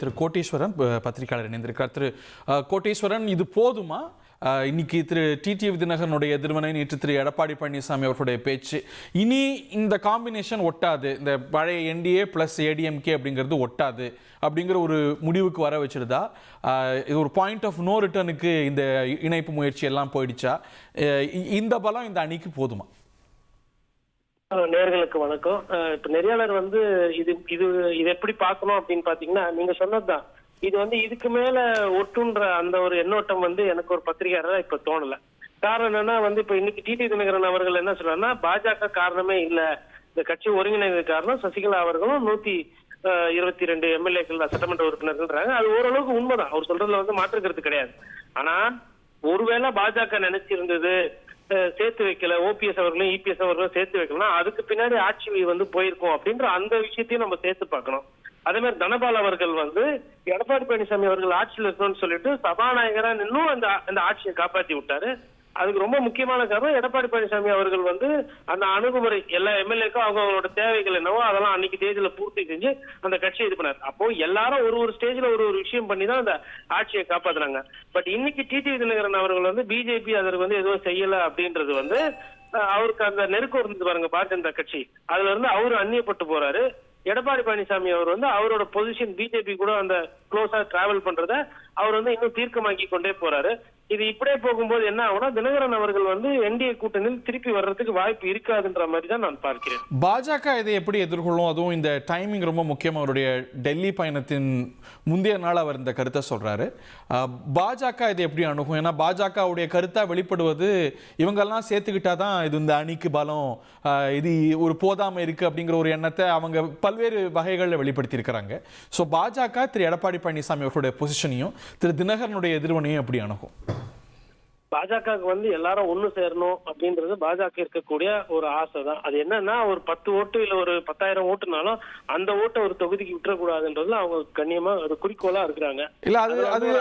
திரு கோட்டீஸ்வரன் பத்திரிகையாளர் இணைந்திருக்கார். திரு கோட்டீஸ்வரன், இது போதுமா? இன்னைக்கு திரு டிடிவி தினகரனுடைய எதிர்வினை, நேற்று திரு எடப்பாடி பழனிசாமி அவர்களுடைய பேச்சு, இனி இந்த காம்பினேஷன் ஒட்டாது, இந்த பழைய என்டிஏ பிளஸ் ஏடிஎம்கே அப்படிங்கிறது ஒட்டாது அப்படிங்கிற ஒரு முடிவுக்கு வர வச்சிருதா? இது ஒரு பாயிண்ட் ஆஃப் நோ ரிட்டர்னுக்கு இந்த இணைப்பு முயற்சி எல்லாம் போயிடுச்சா? இந்த பலம் இந்த அணிக்கு போதுமா? நேர்களுக்கு வணக்கம். இப்ப நெறியாளர் இது இது இது எப்படி பார்க்கணும் அப்படின்னு பாத்தீங்கன்னா, நீங்க சொன்னதுதான், இது இதுக்கு மேல ஒட்டுன்ற அந்த ஒரு எண்ணோட்டம் எனக்கு ஒரு பத்திரிகையாளரா இப்ப தோணல. காரணம் என்னன்னா, இப்ப இன்னைக்கு டிடி தினகரன் அவர்கள் என்ன சொல்றாருன்னா, பாஜக காரணமே இல்ல, இந்த கட்சி ஒருங்கிணைந்த காரணம் சசிகலா அவர்களும் 122 எம்எல்ஏக்கள் சட்டமன்ற உறுப்பினர்கள்ன்றாங்க. அது ஓரளவுக்கு உண்மைதான், அவர் சொல்றதுல மாற்றுக்கிறது கிடையாது. ஆனா ஒருவேளை பாஜக நினைச்சிருந்தது சேர்த்து வைக்கல, ஓபிஎஸ் அவர்களும் இபிஎஸ் அவர்களும் சேர்த்து வைக்கலாம், அதுக்கு பின்னாடி ஆட்சி போயிருக்கும் அப்படின்ற அந்த விஷயத்தையும் நம்ம சேர்த்து பார்க்கணும். அதே மாதிரி தனபால் அவர்கள் எடப்பாடி பழனிசாமி அவர்கள் ஆட்சியில் இருக்கணும்னு சொல்லிட்டு சபாநாயகரா இன்னும் அந்த ஆட்சியை காப்பாற்றி விட்டாரு. அதுக்கு ரொம்ப முக்கியமான காரணம், எடப்பாடி பழனிசாமி அவர்கள் அந்த அணுகுமுறை, எல்லா எம்எல்ஏக்கும் அவங்களோட தேவைகள் என்னவோ அதெல்லாம் அன்னைக்கு தேதியில பூர்த்தி செஞ்சு அந்த கட்சியை இது பண்ணாரு. அப்போ எல்லாரும் ஒரு ஸ்டேஜ்ல ஒரு விஷயம் பண்ணி தான் அந்த ஆட்சியை காப்பாத்துறாங்க. பட் இன்னைக்கு டிடிவி தினகரன் அவர்கள் பிஜேபி அதற்கு எதுவும் செய்யல அப்படின்றது அவருக்கு அந்த நெருக்கம் இருந்தது பாருங்க, பாரதிய ஜனதா கட்சி, அதுல இருந்து அவரு அந்நியப்பட்டு போறாரு. எடப்பாடி பழனிசாமி அவர் அவரோட பொசிஷன் பிஜேபி கூட அந்த க்ளோஸா டிராவல் பண்றத அவர் இன்னும் தீர்க்கமாக்கி கொண்டே போறாரு. இது இப்படியே போகும்போது என்ன ஆகும்னா, தினகரன் அவர்கள் என்டிஏ கூட்டணியில் திருப்பி வர்றதுக்கு வாய்ப்பு இருக்காதுன்ற மாதிரி தான் நான் பார்க்கிறேன். பாஜக இதை எப்படி எதிர்கொள்ளும்? அதுவும் இந்த டைமிங் ரொம்ப முக்கியம். அவருடைய டெல்லி பயணத்தின் முந்தைய நாள் அவர் இந்த கருத்தை சொல்றாரு. பாஜக இதை எப்படி அணுகும்? ஏன்னா பாஜகவுடைய கருத்தா வெளிப்படுவது, இவங்கெல்லாம் சேர்த்துக்கிட்டா தான் இது இந்த அணிக்கு பலம், இது ஒரு போதாம இருக்கு அப்படிங்கிற ஒரு எண்ணத்தை அவங்க பல்வேறு வகைகளில் வெளிப்படுத்தி இருக்கிறாங்க. ஸோ பாஜக திரு எடப்பாடி பழனிசாமி அவர்களுடைய பொசிஷனையும் திரு தினகரனுடைய எதிர்வினையும் எப்படி அணுகும்? பாஜகவுக்கு எல்லாரும் ஒண்ணு சேரணும் அப்படின்றது பாஜக இருக்கக்கூடிய ஒரு ஆசை தான். அது என்னன்னா, ஒரு 10 ஓட்டு இல்ல ஒரு 10,000 ஓட்டுனாலும் அந்த ஓட்டை ஒரு தொகுதிக்கு விட்டுறக்கூடாதுன்றது அவங்க கண்ணியமா ஒரு குறிக்கோளா இருக்கிறாங்க. இல்ல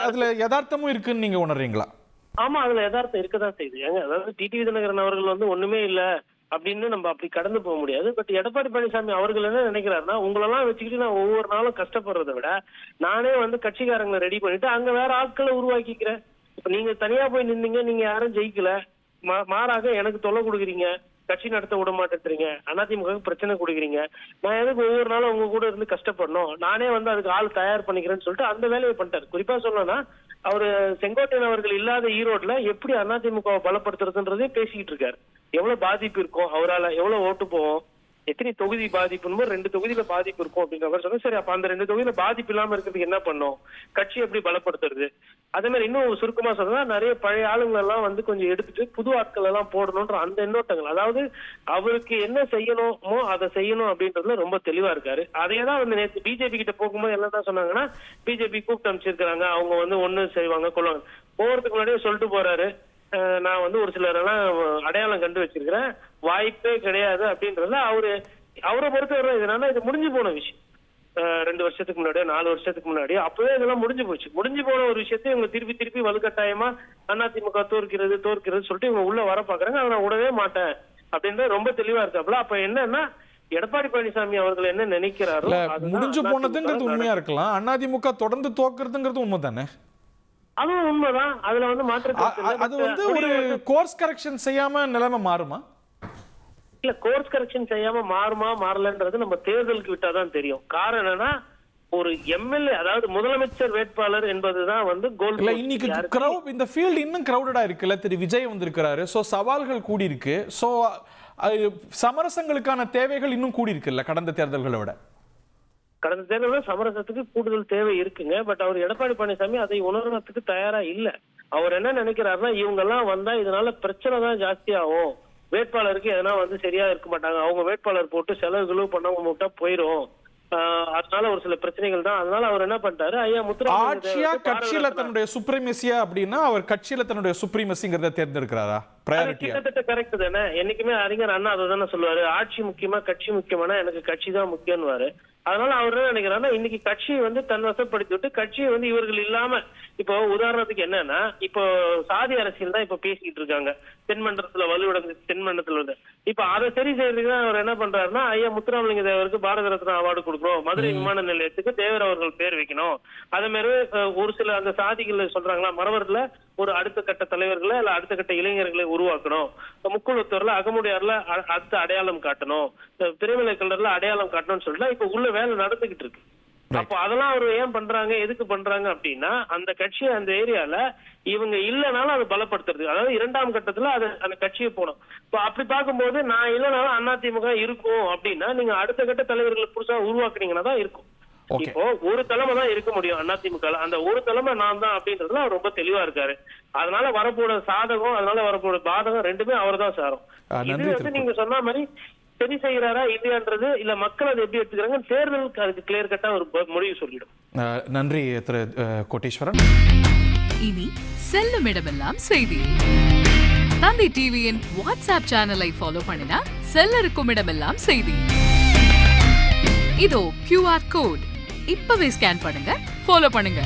அதுல யதார்த்தமும் இருக்குன்னு நீங்க உணர்றீங்களா? ஆமா, அதுல யதார்த்தம் இருக்கதான் செய்யுது. அதாவது டிடிவி தினகரன் அவர்கள் ஒண்ணுமே இல்ல அப்படின்னு நம்ம அப்படி கடந்து போக முடியாது. பட் எடப்பாடி பழனிசாமி அவர்கள் என்ன நினைக்கிறாருன்னா, உங்களெல்லாம் வச்சுக்கிட்டு நான் ஒவ்வொரு நாளும் கஷ்டப்படுறதை விட நானே கட்சிக்காரங்களை ரெடி பண்ணிட்டு அங்க வேற ஆட்களை உருவாக்கிக்கிறேன். இப்ப நீங்க தனியா போய் நின்னீங்க, நீங்க யாரும் ஜெயிக்கல, மாறாக எனக்கு தொல்லை கொடுக்குறீங்க, கட்சி நடத்த விட மாட்டேன்றீங்க, அதிமுக பிரச்சனை கொடுக்குறீங்க, நான் எதுக்கு ஒவ்வொரு நாளும் உங்க கூட இருந்து கஷ்டப்படணும், நானே அதுக்கு ஆள் தயார் பண்ணிக்கிறேன்னு சொல்லிட்டு அந்த வேலையை பண்ணிட்டாரு. குறிப்பா சொல்லணும்னா, அவரு செங்கோட்டையன் அவர்கள் இல்லாத ஈரோட்ல எப்படி அதிமுகவை பலப்படுத்துறதுன்றதே பேசிக்கிட்டு இருக்காரு. எவ்வளவு பாதிப்பு இருக்கும், அவரால் எவ்வளவு ஓட்டு போவோம், எத்தனை தொகுதி பாதிப்புன்னு 2 தொகுதியில பாதிப்பு இருக்கும் அப்படின்ற மாதிரி சொன்னா, சரி அப்ப அந்த 2 தொகுதியில பாதிப்பு இல்லாம இருக்கிறதுக்கு என்ன பண்ணும், கட்சி எப்படி பலப்படுத்துறது. அதே மாதிரி இன்னும் சுருக்கமா சொன்னா, நிறைய பழைய ஆளுங்களை எல்லாம் கொஞ்சம் எடுத்துட்டு புது ஆட்கள் எல்லாம் போடணும்ன்ற அந்த எண்ணோட்டங்கள், அதாவது அவருக்கு என்ன செய்யணுமோ அதை செய்யணும் அப்படின்றதுல ரொம்ப தெளிவா இருக்காரு. அதையேதான் நேற்று பிஜேபி கிட்ட போகும்போது என்னதான் சொன்னாங்கன்னா, பிஜேபி கூப்பிட்டு அமைச்சிருக்கிறாங்க, அவங்க ஒண்ணு செய்வாங்க கொள்வாங்க, போறதுக்கு முன்னாடியே சொல்லிட்டு போறாரு, நான் ஒரு சிலரெல்லாம் அடையாளம் கண்டு வச்சிருக்கிறேன், வாய்ப்பே கிடையாது அப்படின்றதுல அவரை பொறுத்தவரை இது முடிஞ்சு போன விஷயம். 2 வருஷத்துக்கு முன்னாடியோ 4 வருஷத்துக்கு முன்னாடியோ அப்பவே இதெல்லாம் முடிஞ்சு போச்சு. முடிஞ்சு போன ஒரு விஷயத்தை இவங்க திருப்பி வலுக்கட்டாயமா அதிமுக தோற்கிறது சொல்லிட்டு இவங்க உள்ள வர பாக்குறாங்க. அதை நான் விடவே மாட்டேன் அப்படின்றது ரொம்ப தெளிவா இருக்காப்புல. அப்ப என்னன்னா, எடப்பாடி பழனிசாமி அவர்கள் என்ன நினைக்கிறாரோ முடிஞ்சு போனதுங்கிறது உண்மையா இருக்கலாம், அதிமுக தொடர்ந்து தோக்குறதுங்கிறது உண்மைதானே? அதுவும் உண்மைதான். அதுல மாற்று அது ஒரு கோர்ஸ் கரெக்ஷன் செய்யாம நிலைமை மாறுமா? இல்ல, கோர்ஸ் கரெக்ஷன் செய்யாம மாறுமா மாறலன்றது நம்ம தேர்தலுக்கு விட்டாதான் தெரியும். காரணம் என்னன்னா, ஒரு எம்எல்ஏ, அதாவது முதலமைச்சர் வேட்பாளர் என்பதுதான் கோல். இன்னைக்கு இந்த ஃபீல்ட் இன்னும் கிரௌடடா இருக்குல்ல, திரு விஜய் வந்திருக்கிறாரு, சோ சவால்கள் கூடி இருக்கு, சோ சமரசங்களுக்கான தேவைகள் இன்னும் கூடி இருக்குல்ல கடந்த தேர்தல்களை விட. கடந்த தேர்தலில் சமரசத்துக்கு கூடுதல் தேவை இருக்குங்க. பட் அவர் எடப்பாடி பழனிசாமி அதை உணர்றதுக்கு தயாரா இல்ல. அவர் என்ன நினைக்கிறாருன்னா, இவங்க எல்லாம் வந்தா இதனால பிரச்சனை தான் ஜாஸ்தி ஆகும், வேட்பாளருக்கு எதனா சரியா இருக்க மாட்டாங்க, அவங்க வேட்பாளர் போட்டு செலவுகளும் பண்ணவங்க மட்டும் போயிரும், அதனால ஒரு சில பிரச்சனைகள் தான். அதனால அவர் என்ன பண்ணிட்டாரு, ஐயா ஆட்சியா கட்சியில தன்னுடைய சுப்ரீமசியா அப்படின்னா அவர் கட்சியில தன்னுடைய சுப்ரீமசிங்கிறத தேர்ந்தெடுக்கிறாரா? கிட்டத்தட்ட கரெக்ட் தானே. என்னைக்குமே அறிஞர் அண்ணா அதை தானே சொல்லுவாரு, ஆட்சி முக்கியமா கட்சி முக்கியமான, எனக்கு கட்சி தான் முக்கியம்னு. அதனால அவர் என்ன நினைக்கிறாருன்னா இன்னைக்கு கட்சியை வந்து தன் வசப்படுத்தி விட்டு கட்சியை வந்து இவர்கள் இல்லாம, இப்போ உதாரணத்துக்கு என்னன்னா, இப்போ சாதி அரசியல் தான் இப்ப பேசிக்கிட்டு இருக்காங்க தென்மண்டலத்துல வலுவிழந்து தென்மண்டலத்துல வந்து. இப்ப அதை சரி செய்யறதுக்கு தான் அவர் என்ன பண்றாருன்னா, ஐயா முத்துராமலிங்க தேவருக்கு பாரத ரத்னா அவார்டு கொடுக்கணும், மதுரை விமான நிலையத்துக்கு தேவர் அவர்கள் பேர் வைக்கணும். அதே மாதிரி ஒரு சில அந்த சாதிகள் சொல்றாங்களா, மறவர்ல ஒரு அடுத்த கட்ட தலைவர்களை இல்ல அடுத்த கட்ட இளைஞர்களை உருவாக்கணும், முக்குளத்தூர்ல அகமுடையார்ல அடுத்த அடையாளம் காட்டணும், திருமலை கல்லர்ல அடையாளம் காட்டணும்னு சொல்லிட்டு இப்ப உள்ள வேலை நடந்துகிட்டு இருக்கு. அப்போ அதெல்லாம் அவர் ஏன் பண்றாங்க, எதுக்கு பண்றாங்க அப்படின்னா, அந்த கட்சியை அந்த ஏரியால இவங்க இல்லைனாலும் அதை பலப்படுத்துறது, அதாவது 2ஆம் கட்டத்துல அது அந்த கட்சியை போடும். இப்போ அப்படி பார்க்கும்போது நான் இல்லைனாலும் அதிமுக இருக்கும் அப்படின்னா நீங்க அடுத்த கட்ட தலைவர்களை புதுசா உருவாக்குனீங்கன்னா தான் இருக்கும். இப்போ ஒரு தலைமை தான் இருக்க முடியும் அதிமுக, அந்த ஒரு தலைமை நான் தான் அப்படின்றதுல அவர் ரொம்ப தெளிவா இருக்காரு. அதனால வரப்போட சாதகம், அதனால வரப்போட பாதகம் ரெண்டுமே அவர் தான் சாரும். இது வந்து நீங்க சொன்ன மாதிரி சரி செய்யறாரா இல்லையான்றது, இல்ல மக்கள் அதை எப்படி எடுத்துக்கிறாங்க, தேர்தலுக்கு அதுக்கு கிளியர் கட்டா ஒரு முடிவு சொல்லிடும். நன்றி திரு கோட்டீஸ்வரன். இனி செல்லும் இடமெல்லாம் செய்தி. தந்தி டிவியின் வாட்ஸ்அப் சேனலை ஃபாலோ பண்ணினா செல்ல இருக்கும் இடமெல்லாம் செய்தி. இதோ QR கோட், இப்பவே ஸ்கேன் பண்ணுங்க, ஃபாலோ பண்ணுங்க.